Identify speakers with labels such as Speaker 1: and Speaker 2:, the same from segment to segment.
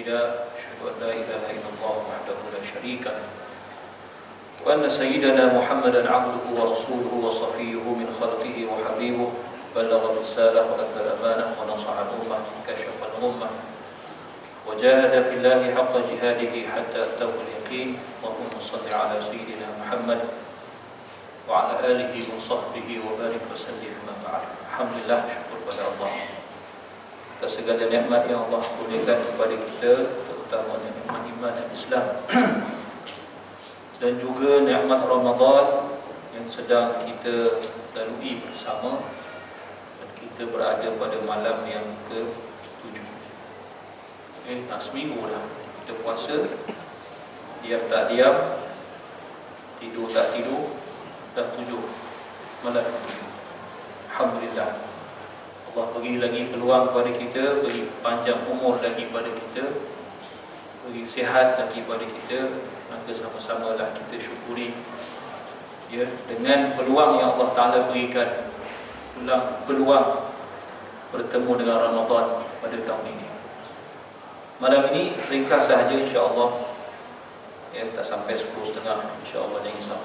Speaker 1: شهيدا أشهد أن لا إله إلا الله وحده لا شريك له وأن سيدنا محمدا عبده ورسوله وصفيه من خلقه وحبيبه بلغ الرسالة وأدى الأمانة ونصح الأمة كشف الغمة وجاهد في الله حق جهاده حتى أتاه اليقين. اللهم صل على سيدنا محمد وعلى آله وصحبه وبارك وسلم. ما بعد. Alhamdulillah, syukur pada Allah atas segala nikmat yang Allah kurniakan kepada kita, terutama nikmat iman dan Islam dan juga nikmat Ramadan yang sedang kita lalui bersama, dan kita berada pada malam yang ke-7. Nak seminggu dah kita puasa, diam tak diam, tidur tak tidur, dah 7 malam ke-7. Alhamdulillah, Allah beri lagi peluang kepada kita, beri panjang umur lagi pada kita, beri sihat lagi pada kita. Maka sama-samalah kita syukuri ya, dengan peluang yang Allah Ta'ala berikan, peluang bertemu dengan Ramadan pada tahun ini. Malam ini ringkas sahaja, insya-Allah ya, tak sampai 10.30 insya-Allah, jangan risau.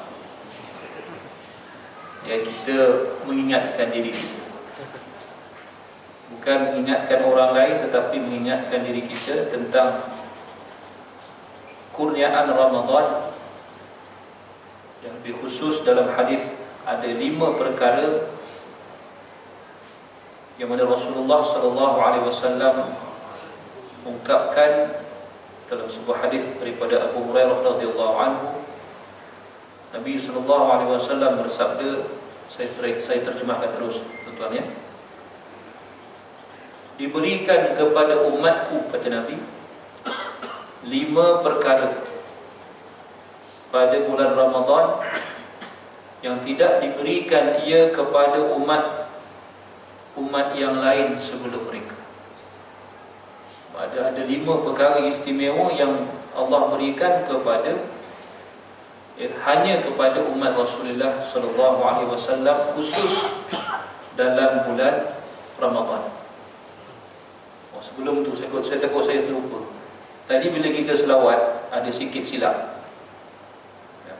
Speaker 1: Ya, kita mengingatkan diri kita, bukan mengingatkan orang lain, tetapi mengingatkan diri kita tentang kurniaan Ramadan. Yang lebih khusus dalam hadis ada 5 perkara yang mana Rasulullah sallallahu alaihi wasallam ungkapkan dalam sebuah hadis daripada Abu Hurairah radhiyallahu anhu. Nabi sallallahu alaihi wasallam bersabda, saya terjemahkan terus tuan-tuan ya. Diberikan kepada umatku, kata Nabi, 5 perkara pada bulan Ramadan yang tidak diberikan ia kepada umat yang lain sebelum mereka. Ada 5 perkara istimewa yang Allah berikan kepada hanya kepada umat Rasulullah sallallahu alaihi wasallam, khusus dalam bulan Ramadan. Sebelum tu saya takut saya terlupa. Tadi bila kita selawat ada sikit silap.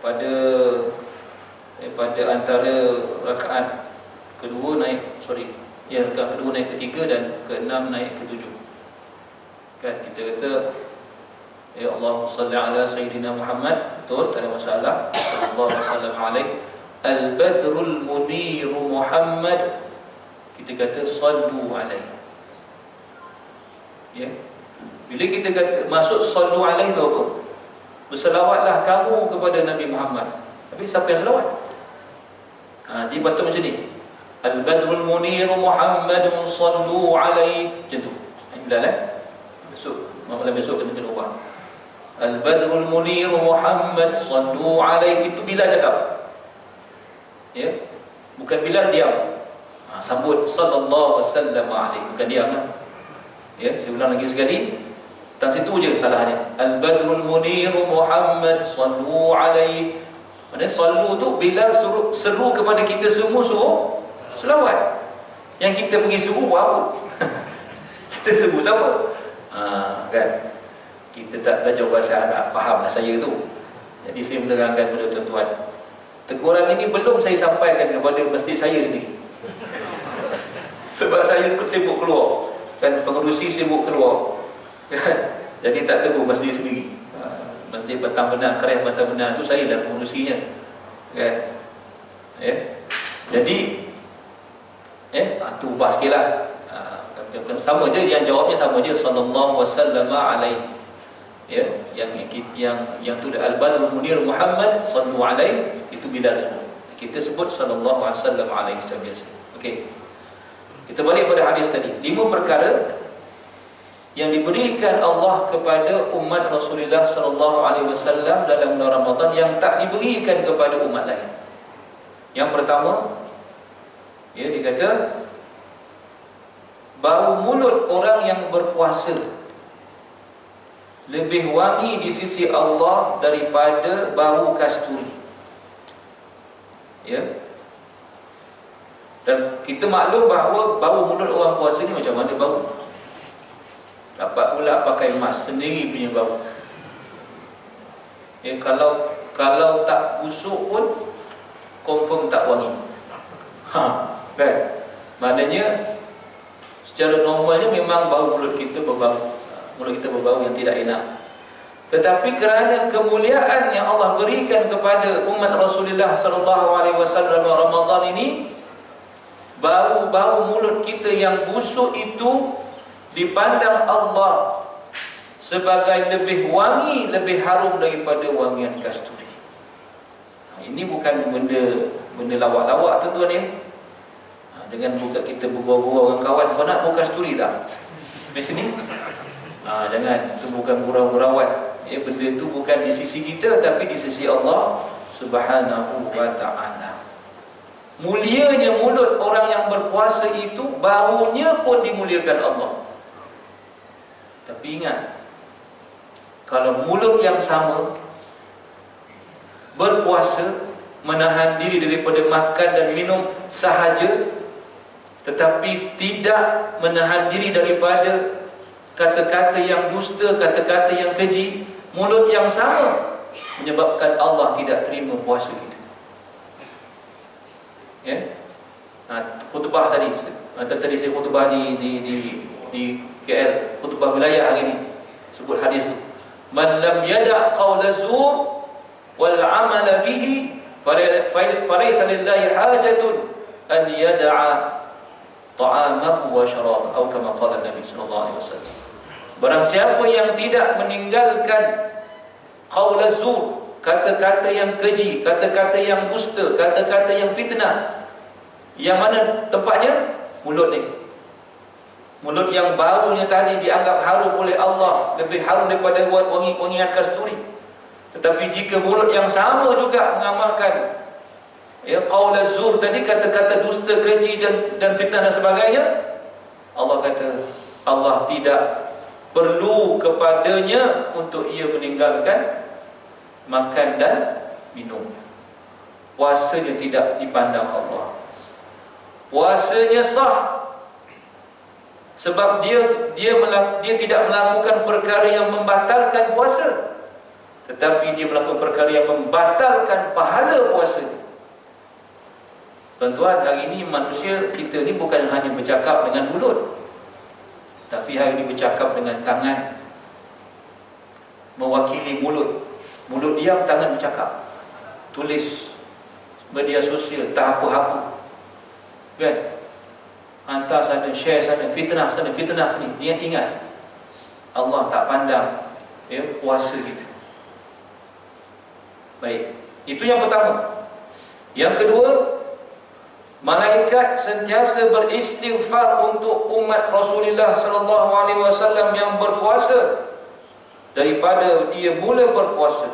Speaker 1: Pada antara rakaat kedua naik rakaat kedua naik ke-3 dan ke-6 naik ke-7. Kan kita kata ya Allahumma salli ala sayyidina Muhammad, betul, tak ada masalah. Sallallahu alaihi wasallam alaih al-badrul munir Muhammad, kita kata sallu alaihi. Ya. Bila kita kata maksud sallu alaihi tu apa? Berselawatlah kamu kepada Nabi Muhammad. Tapi siapa yang selawat? Dia patut macam ni. Al-badrul munir Muhammadun sallu alaihi. Macam tu. Bilal besok kena ubah. Al-badrul munir Muhammad sallu alaihi, itu Bilal cakap. Ya. Bukan Bilal diam. Sambut sallallahu wasallam alaihi, bukan diam lah. Ya, saya ulang lagi sekali. Tak situ je salahnya. Al-badrul munir Muhammad sallu alaihi. Maksudnya sallu tu Bilal seru kepada kita semua, suruh selawat. Yang kita pergi suruh buat apa? Kita seru siapa? Kan? Kita tak belajar bahasa Arab, fahamlah saya tu. Jadi saya menerangkan kepada tuan-tuan, teguran ini belum saya sampaikan kepada masjid saya sendiri. Sebab saya sibuk keluar, kan, pengerusi sibuk keluar, kan? Jadi tak tegur masjid sendiri. Masjid Batang Benar, Kereh Batang Benar tu saya dah pengerusinya, kan? Ya. Jadi tu ubah sikit lah. Sama je, yang jawabnya sama je, sallallahu wasallam alaihi. Ya, yang tu al-badrul munir Muhammad sallu alaihi, itu Bilal semua. Kita sebut sallallahu wasallam alaihi macam biasa. Okey. Kita balik pada hadis tadi. 5 perkara yang diberikan Allah kepada umat Rasulullah sallallahu alaihi wasallam dalam bulan Ramadan yang tak diberikan kepada umat lain. Yang pertama, dia kata bau mulut orang yang berpuasa lebih wangi di sisi Allah daripada bau kasturi. Ya. Dan kita maklum bahawa bau mulut orang puasa ni macam mana bau. Dapat pula pakai mask, sendiri punya bau. Kalau tak busuk pun confirm tak wangi. Kan? Maknanya secara normalnya memang bau mulut kita berbau yang tidak enak. Tetapi kerana kemuliaan yang Allah berikan kepada umat Rasulullah sallallahu alaihi wasallam Ramadan ini, bau-bau mulut kita yang busuk itu dipandang Allah sebagai lebih wangi, lebih harum daripada wangian kasturi. Ini bukan benda lawak-lawak tuan-tuan ya. Dengan buka kita berbual-bual dengan kawan, kau nak buka kasturi tak? Di sini? Jangan, itu bukan gurau-gurauan. Benda itu bukan di sisi kita, tapi di sisi Allah Subhanahu wa ta'ala. Mulianya mulut orang yang berpuasa itu, baunya pun dimuliakan Allah. Tapi ingat, kalau mulut yang sama berpuasa, menahan diri daripada makan dan minum sahaja, tetapi tidak menahan diri daripada kata-kata yang dusta, kata-kata yang keji, mulut yang sama menyebabkan Allah tidak terima puasa kita. Ya? Khutbah tadi saya khutbah di KL, khutbah wilayah hari ini, sebut hadis tu, man lam yada' qawla zur wal amala bihi falaysa lillahi hajatun an yada'a ta'amahu wa syarabahu, atau kama qala Nabi sallallahu alaihi wasallam. Barang siapa yang tidak meninggalkan qaula zur, kata-kata yang keji, kata-kata yang dusta, kata-kata yang fitnah, yang mana tempatnya? Mulut ni. Mulut yang baunya tadi dianggap harum oleh Allah, lebih harum daripada wangi-wangian kasturi. Tetapi jika mulut yang sama juga mengamalkan qaula zur tadi, kata-kata dusta, keji dan fitnah dan sebagainya, Allah kata Allah tidak perlu kepadanya untuk ia meninggalkan makan dan minum. Puasanya tidak dipandang Allah. Puasanya sah sebab dia tidak melakukan perkara yang membatalkan puasa, tetapi dia melakukan perkara yang membatalkan pahala puasa. Tuan-tuan, hari ini manusia kita ni bukan hanya bercakap dengan mulut, tapi hari ini bercakap dengan tangan, mewakili mulut. Mulut diam, tangan bercakap, tulis, media sosial, tak apa-apa, kan? Hantar sana, share sana, fitnah sana, fitnah sini. Ingat, Allah tak pandang puasa kita. Baik, itu yang pertama. Yang kedua, malaikat sentiasa beristighfar untuk umat Rasulullah sallallahu alaihi wasallam yang berpuasa, daripada dia mula berpuasa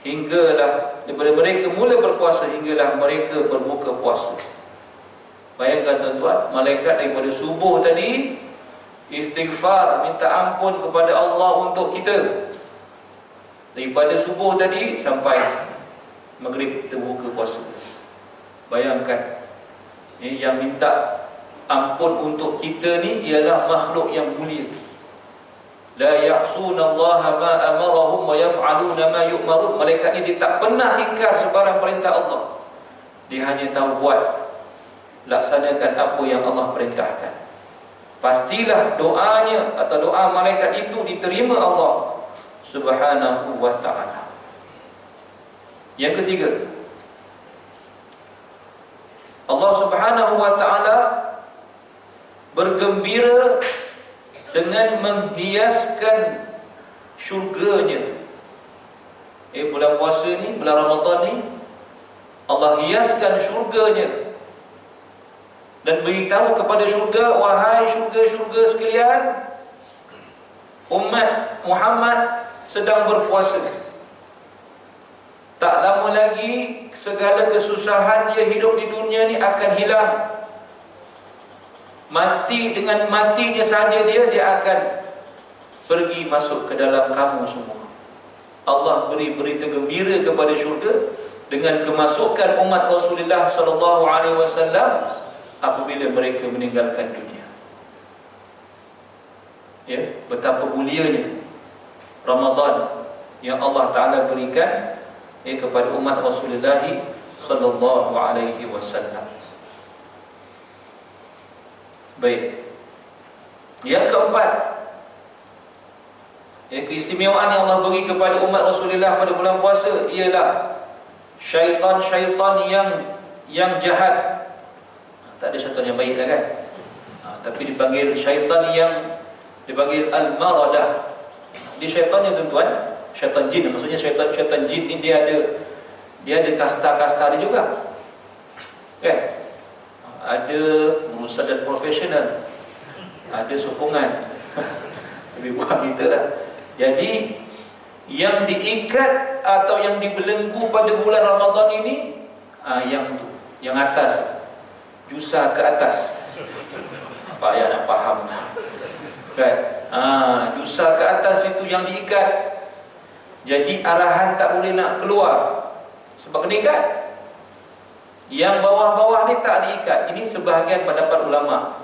Speaker 1: hinggalah daripada mereka mula berpuasa hinggalah mereka berbuka puasa. Bayangkan tuan-tuan, malaikat daripada subuh tadi istighfar, minta ampun kepada Allah untuk kita, daripada subuh tadi sampai maghrib kita buka puasa. Bayangkan, yang minta ampun untuk kita ni ialah makhluk yang mulia. La ya'suna Allah ma amarahum wa yaf'aluna ma yu'marun. Malaikat ni dia tak pernah ingkar sebarang perintah Allah. Dia hanya tahu buat, laksanakan apa yang Allah perintahkan. Pastilah doanya atau doa malaikat itu diterima Allah Subhanahu wa ta'ala. Yang ketiga, Allah Subhanahu wa ta'ala bergembira dengan menghiaskan syurganya. Bulan puasa ni, bulan Ramadan ni, Allah hiaskan syurganya dan beritahu kepada syurga, wahai syurga-syurga sekalian, umat Muhammad sedang berpuasa. Tak lama lagi segala kesusahan dia hidup di dunia ni akan hilang. Mati, dengan matinya saja dia akan pergi masuk ke dalam kamu semua. Allah beri berita gembira kepada syurga dengan kemasukan umat Rasulullah sallallahu alaihi wasallam apabila mereka meninggalkan dunia. betapa mulianya Ramadan yang Allah Ta'ala berikan kepada umat Rasulullah sallallahu alaihi wasallam. Baik. Yang keempat, keistimewaan yang Allah beri kepada umat Rasulullah pada bulan puasa ialah syaitan-syaitan yang jahat. Tak ada syaitan yang baik lah kan, tapi dipanggil syaitan yang dipanggil al-maradah. Dia syaitan yang tuan-tuan, syaitan jin. Maksudnya syaitan jin ni dia ada kasta-kasta dia juga kan. Ada urusan dan profesional, ada sokongan. Lebih buat kita lah. Jadi yang diikat atau yang dibelenggu pada bulan Ramadan ini, yang atas, jusa ke atas. Apa ya nak faham kan? Jusa ke atas itu yang diikat. Jadi arahan tak boleh nak keluar sebab kena ikat. Yang bawah-bawah ni tak diikat. Ini sebahagian pendapat ulama.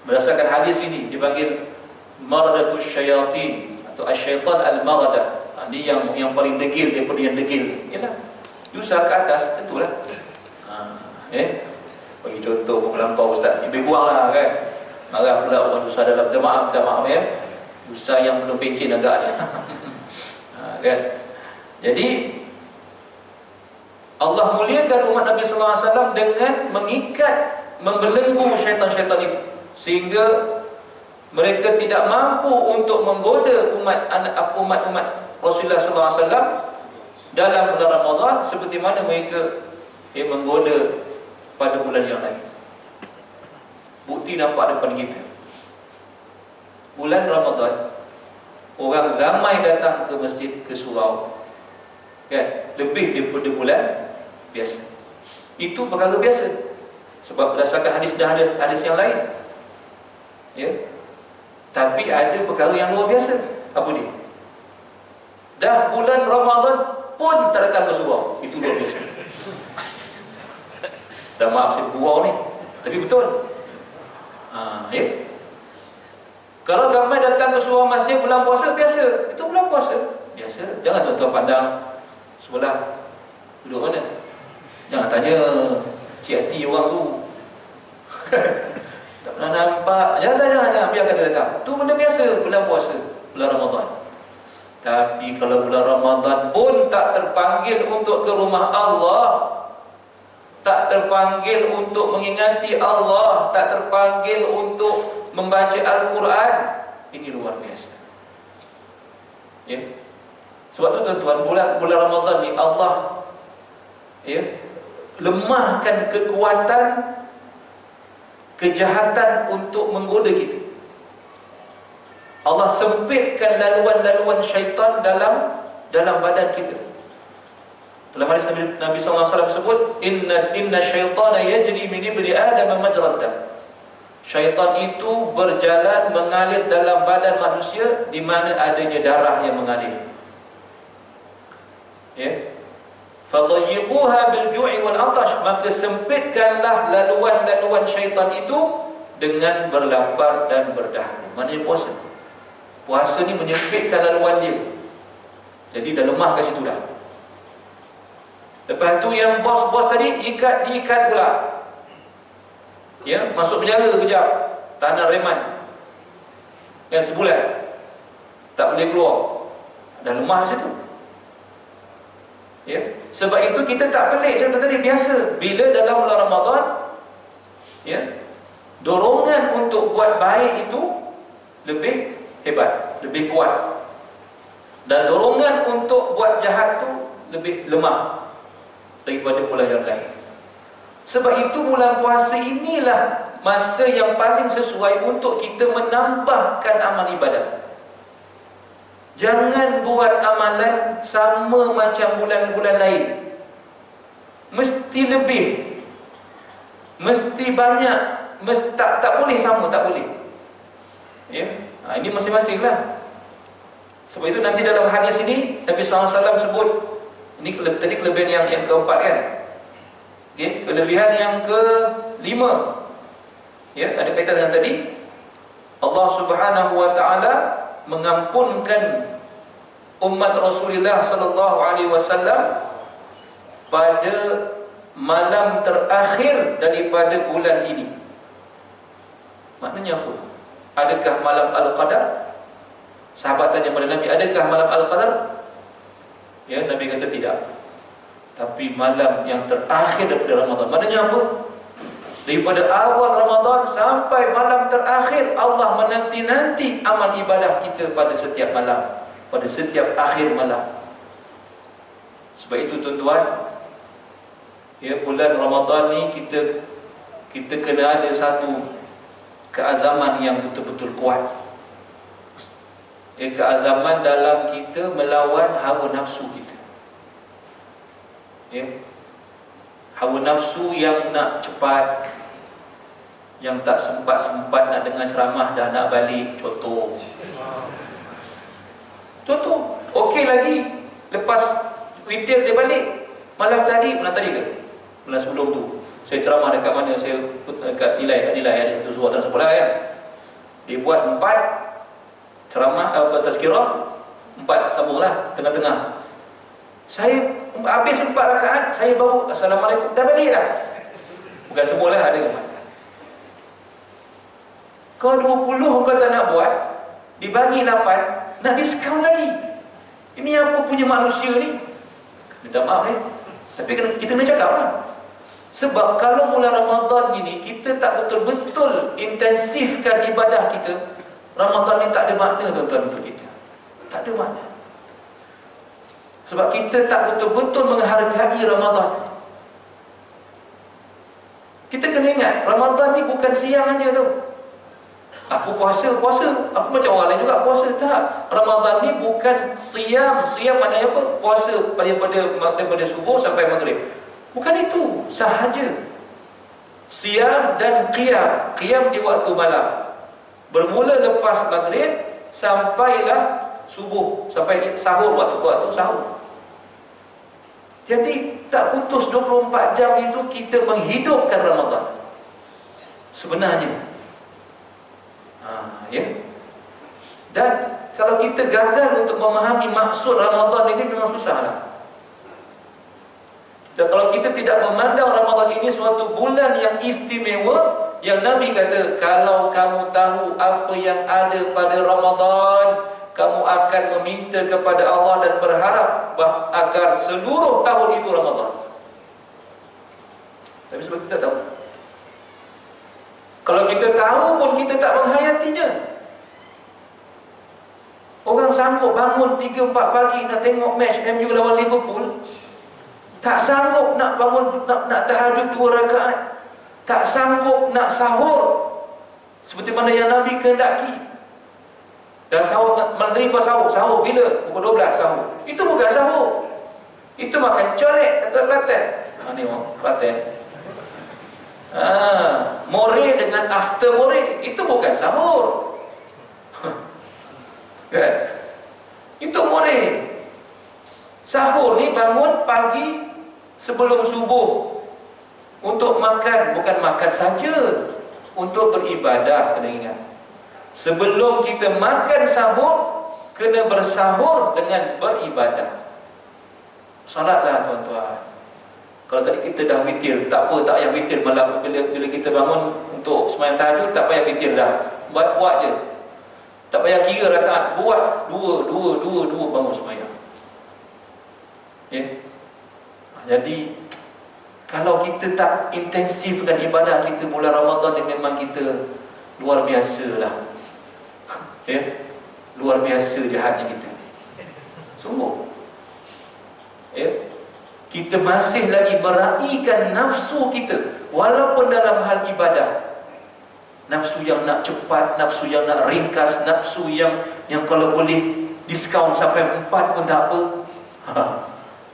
Speaker 1: Berdasarkan hadis ini dipanggil maradatus syayatin atau asyaitan al-maradah. Ini yang paling degil daripada yang degil. Yalah, jusa ke atas tentulah. Bagi contoh melampau ustaz, lebih kurang lah kan. Marah pula orang dosa dalam jemaah, minta maaf ya. Dosa yang belum pencin agaknya. Kan? Jadi Allah muliakan umat Nabi sallallahu alaihi wasallam dengan mengikat, membelenggu syaitan-syaitan itu, sehingga mereka tidak mampu untuk menggoda umat Rasulullah sallallahu alaihi wasallam dalam bulan Ramadan seperti mana mereka menggoda pada bulan yang lain. Bukti nampak depan kita. Bulan Ramadan, orang ramai datang ke masjid, ke surau, kan? Lebih daripada bulan biasa. Itu perkara biasa. Sebab berdasarkan hadis yang lain. Ya. Tapi ada perkara yang luar biasa. Apa dia? Dah bulan Ramadan pun tak datang ke surau. Itu luar biasa. Dah maaf saya gurau ni, tapi betul. Ya. Kalau ramai datang ke surau masjid bulan puasa, biasa. Itu bulan puasa, biasa. Jangan tuan-tuan pandang sebelah duduk mana. Jangan tanya cik hati orang tu. Tak pernah nampak. Jangan, biarkan dia datang. Itu benda biasa bulan puasa, bulan Ramadan. Tapi kalau bulan Ramadan pun tak terpanggil untuk ke rumah Allah, tak terpanggil untuk mengingati Allah, tak terpanggil untuk membaca Al-Quran, ini luar biasa. Ya. Sebab tu tuan-tuan, bulan Ramadan ni Allah lemahkan kekuatan kejahatan untuk menggoda kita. Allah sempitkan laluan-laluan syaitan dalam badan kita. Dalam hadis Nabi SAW sebut, Inna syaitana yajri min ibni Adam majrad dam. Syaitan itu berjalan mengalir dalam badan manusia di mana adanya darah yang mengalir. Ya. Fadayyiquha bil ju'i wal 'atash, maka sempitkanlah laluan-laluan syaitan itu dengan berlapar dan berdahaga. Maknanya puasa. Puasa ni menyempitkan laluan dia. Jadi dah lemah kat situ dah. Lepas tu yang bos-bos tadi diikat pula. Ya, masuk penjara kejap, tahanan reman. Yang sebulan tak boleh keluar. Dah lemah kat situ. Ya, sebab itu kita tak pelik cerita tadi, biasa. Bila dalam bulan Ramadan, ya, dorongan untuk buat baik itu lebih hebat, lebih kuat. Dan dorongan untuk buat jahat tu lebih lemah daripada bulan yang lain. Sebab itu bulan puasa inilah masa yang paling sesuai untuk kita menambahkan amal ibadah. Jangan buat amalan sama macam bulan-bulan lain. Mesti lebih, mesti banyak, tak boleh sama, tak boleh. Ya, ini masing-masing lah. Sebab itu nanti dalam hadis ini Nabi SAW sebut, ini tadi kelebihan yang keempat kan. Okay. Kelebihan yang kelima, ya, ada kaitan dengan tadi. Allah Subhanahu wa taala mengampunkan umat Rasulullah sallallahu alaihi wasallam pada malam terakhir daripada bulan ini. Maknanya apa? Adakah malam Al-Qadar? Sahabat tanya kepada Nabi, adakah malam Al-Qadar? Ya, Nabi kata tidak. Tapi malam yang terakhir daripada Ramadan. Maknanya apa? Daripada awal Ramadan sampai malam terakhir, Allah menanti-nanti amal ibadah kita pada setiap malam, pada setiap akhir malam. Sebab itu tuan-tuan, ya, bulan Ramadan ni kita kena ada satu keazaman yang betul-betul kuat. Ya, keazaman dalam kita melawan hawa nafsu kita. Ya, hawa nafsu yang nak cepat, yang tak sempat-sempat nak dengar ceramah dah nak balik. Contoh, okey lagi lepas witir dia balik. Malam tadi ke? Malam sebelum tu saya ceramah dekat mana, saya dekat nilai ada satu surah dalam sekolah kan. Dia buat 4 ceramah tazkirah, 4 sambunglah tengah-tengah. Saya habis 4 rakaat, saya baru assalamualaikum, dah balik dah. Bukan semualah, ada kan. Kau 20 kau tak nak buat, dibagi 8, nak diskaun lagi. Ini apa punya manusia ni? Minta maaf ni, tapi kita kena cakap lah. Sebab kalau bulan Ramadan ini kita tak betul-betul intensifkan ibadah kita, Ramadan ni tak ada makna tuan-tuan untuk kita. Tak ada makna. Sebab kita tak betul-betul menghargai Ramadan. Kita kena ingat, Ramadan ni bukan siang aja tu. Aku puasa. Aku macam orang lain juga puasa. Tak. Ramadan ni bukan siam. Siam maknanya apa? Puasa daripada subuh sampai maghrib. Bukan itu sahaja. Siam dan qiyam. Qiyam di waktu malam. Bermula lepas maghrib sampailah subuh, sampai sahur, waktu sahur. Jadi tak putus 24 jam itu kita menghidupkan Ramadan sebenarnya. Ya. Dan kalau kita gagal untuk memahami maksud Ramadan ini, memang susahlah. Dan kalau kita tidak memandang Ramadan ini suatu bulan yang istimewa, yang Nabi kata, kalau kamu tahu apa yang ada pada Ramadan, kamu akan meminta kepada Allah dan berharap agar seluruh tahun itu Ramadan. Tapi sebab kita tahu, kalau kita tahu pun kita tak menghayatinya. Orang sanggup bangun 3-4 pagi nak tengok match MU lawan Liverpool, tak sanggup nak bangun nak tahajud 2 rakaat, tak sanggup nak sahur seperti mana yang Nabi kehendaki. Dan sahur, malam tadi kau sahur bila? Pukul 12 sahur. Itu bukan sahur, itu makan colek atau Kelantan. Ni orang Kelantan. More dengan after more, itu bukan sahur. Kan? Itu more. Sahur ni bangun pagi sebelum subuh untuk makan, bukan makan saja, untuk beribadah. Kena ingat, sebelum kita makan sahur, kena bersahur dengan beribadah. Salatlah tuan-tuan. Kalau tadi kita dah witir, tak apa, tak payah witir malam. Bila kita bangun untuk sembahyang tahajud, tak payah witir dah. Buat je. Tak payah kira rakaat, buat dua bangun sembahyang. Ya. Jadi kalau kita tak intensifkan ibadah kita bulan Ramadan ni, memang kita luar biasa lah. Ya. Luar biasa jahatnya kita. Sungguh. Ya. Kita masih lagi meraihkan nafsu kita, walaupun dalam hal ibadah. Nafsu yang nak cepat, nafsu yang nak ringkas, nafsu yang kalau boleh diskaun sampai 4 pun tak apa.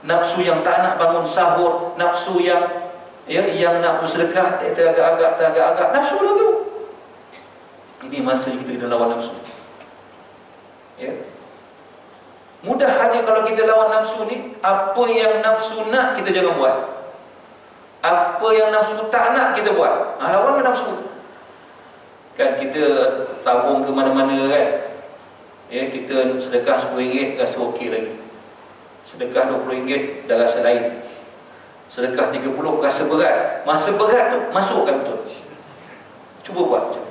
Speaker 1: Nafsu yang tak nak bangun sahur, nafsu yang nak bersedekah teragak-agak, nafsu lah tu. Ini masa kita kena lawan nafsu. Ya. Mudah hanya kalau kita lawan nafsu ni, apa yang nafsu nak kita jangan buat. Apa yang nafsu tak nak kita buat. Lawanlah nafsu. Kan kita tabung ke mana-mana kan. Ya, kita sedekah RM10 rasa okey lagi. Sedekah RM20 dah rasa lain. Sedekah RM30 rasa berat. Masa berat tu masukkan betul. Cuba buat macam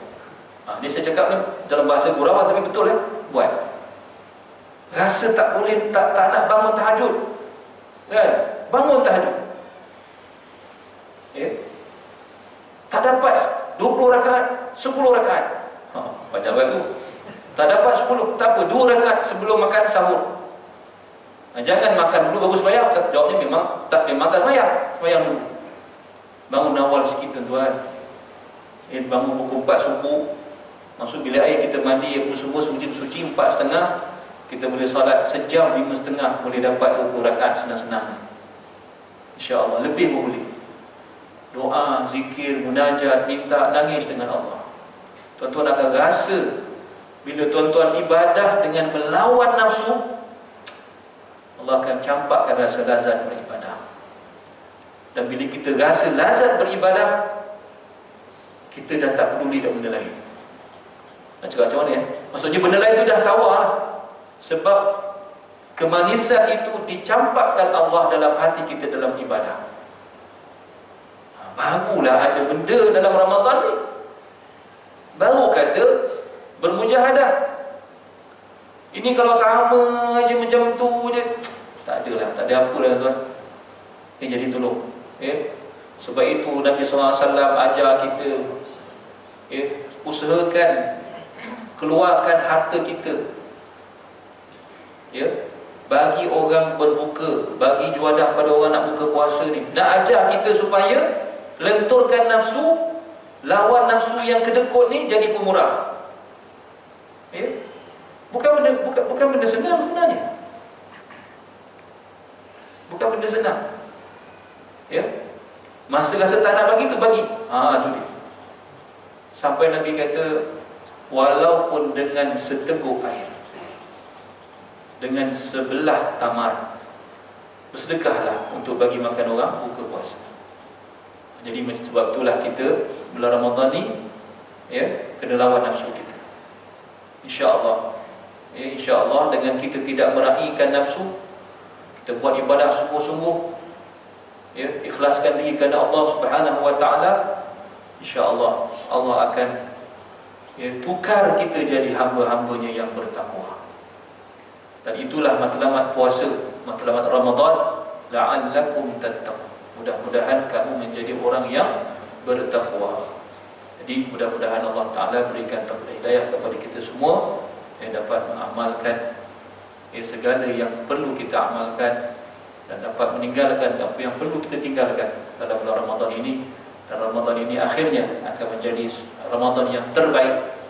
Speaker 1: ni. Saya cakap ni dalam bahasa gurauan tapi betul buat. Rasa tak boleh, tak nak bangun tahajud kan, bangun tahajud ya. Tak dapat 20 rakaat 10 rakaat macam tu. Tak dapat 10, tak apa, 2 rakaat sebelum makan sahur. Jangan makan dulu baru sembahyang. Jawabnya memang tak sembahyang dulu. Bangun awal sikit tuan-tuan. Bangun pukul 4 subuh, masuk bilik air, kita mandi, sungguh suci 4.30. Kita boleh salat sejam 5.30, boleh dapat 20 rakaat senang-senang. InsyaAllah lebih pun boleh. Doa, zikir, munajat, minta, nangis dengan Allah. Tuan-tuan akan rasa bila tuan-tuan ibadah dengan melawan nafsu, Allah akan campakkan rasa lazat beribadah. Dan bila kita rasa lazat beribadah, kita dah tak peduli dengan benda lain. Nak cakap macam mana ya? Maksudnya benda lain tu dah tawar lah. Sebab kemanisan itu dicampakkan Allah dalam hati kita dalam ibadah. Barulah ada benda dalam Ramadan ni. Baru kata bermujahadah. Ini kalau sama aja macam tu je, tak adalah, tak ada apa lah tuan. Jadi tolong sebab itu Nabi SAW ajar kita usahakan keluarkan harta kita bagi orang berbuka, bagi juadah pada orang nak buka puasa ni. Nak ajar kita supaya lenturkan nafsu, lawan nafsu yang kedekut ni jadi pemurah. Bukan benda senang sebenarnya. Bukan benda senang. Masa rasa tak nak bagi tu bagi. Tu dia. Sampai Nabi kata walaupun dengan seteguk air, dengan sebelah tamar, bersedekahlah untuk bagi makan orang buka puasa. Jadi sebab itulah kita bulan Ramadan ni kena lawan nafsu kita. InsyaAllah InsyaAllah dengan kita tidak meraihkan nafsu, kita buat ibadah sungguh-sungguh, ikhlaskan diri kerana Allah Subhanahu wa taala, insya-Allah Allah akan tukar kita jadi hamba-hambanya yang bertakwa. Dan itulah matlamat puasa, matlamat Ramadan, la'allakum tattaqun. Mudah-mudahan kamu menjadi orang yang bertakwa. Jadi mudah-mudahan Allah Taala berikan taufik hidayah kepada kita semua yang dapat mengamalkan segala yang perlu kita amalkan dan dapat meninggalkan apa yang perlu kita tinggalkan dalam bulan Ramadan ini. Dan Ramadan ini akhirnya akan menjadi Ramadan yang terbaik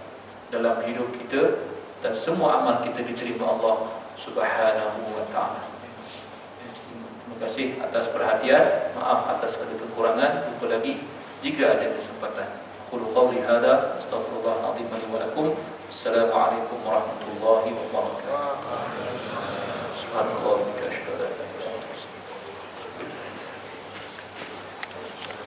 Speaker 1: dalam hidup kita dan semua amal kita diterima Allah Subhanahu wa taala. Terima kasih atas perhatian, maaf atas segala kekurangan. Jumpa lagi jika ada kesempatan. Qul qawli hadza astaghfirullahal azim li wa lakum. Assalamualaikum warahmatullahi wabarakatuh. Subhanallah.